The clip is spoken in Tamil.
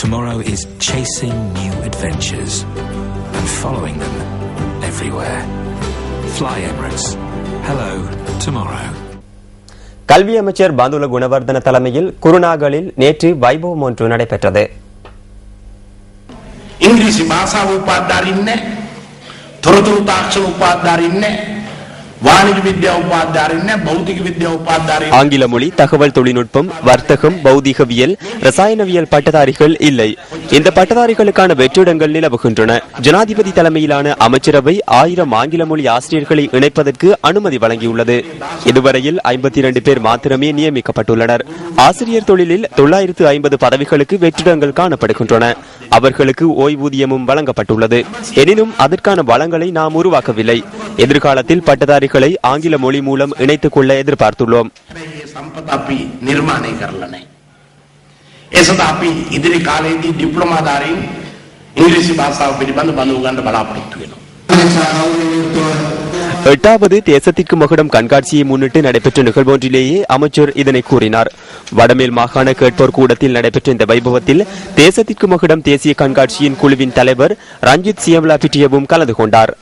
Tomorrow is chasing new adventures and following them everywhere. Fly Emirates. Hello, tomorrow. கல்வி அமைச்சர் பந்துல குணவர்தன தலைமையில் குருநாகலில் நேற்று வைபவம் ஒன்று நடைபெற்றது. ඉංග්‍රීසි භාෂාව උපාධාරින්න තොරතුරු තාක්ෂණ උපාධාරින්න வாணிஜ வித்யா உபாதாரிන්න பௌதிக வித்யா உபாதாரி ஆங்கில மொழி தகவல் தொழில்நுட்பம் வர்த்தகம் பௌதிகவியல் ரசாயனவியல் பட்டதாரிகள் இல்லை. இந்த பட்டதாரிகளுக்கான வெற்றிடங்கள் நிலவுகின்றன. ஜனாதிபதி தலைமையிலான அமைச்சரவை 1000 ஆங்கில மொழி ஆசிரியர்களை இணைப்பதற்கு அனுமதி வழங்கியுள்ளது. இதுவரையில் 52 பேர் மாத்திரமே நியமிக்கப்பட்டுள்ளனர். ஆசிரியர் தொழிலில் 950 பதவிகளுக்கு வெற்றிடங்கள் காணப்படுகின்றன. அவர்களுக்கு ஓய்வூதியமும் வழங்கப்பட்டுள்ளது. எனினும் அதற்கான வளங்களை நாம் உருவாக்கவில்லை. எதிர்காலத்தில் பட்டதாரிகளை ஆங்கில மொழி மூலம் இணைத்துக் கொள்ள எதிர்பார்த்துள்ளோம். ඉදිරි කාලයේදී ඩිප්ලෝමාධාරීන් ඉංග්‍රීසි භාෂාව පිළිබඳ බඳු ගන්න බලාපොරොත්තු වෙනවා. 8வது தேசத்திற்கு மகுடம் கண்காட்சியை முன்னிட்டு நடைபெற்ற நிகழ்வொன்றிலேயே அமைச்சர் இதனை கூறினார். வடமேல் மாகாண கேட்போர் கூடத்தில் நடைபெற்ற இந்த வைபவத்தில் தேசத்திற்கு மகுடம் தேசிய கண்காட்சியின் குழுவின் தலைவர் ரஞ்சித் சியம்லா பிட்டியவும் கலந்து கொண்டார்.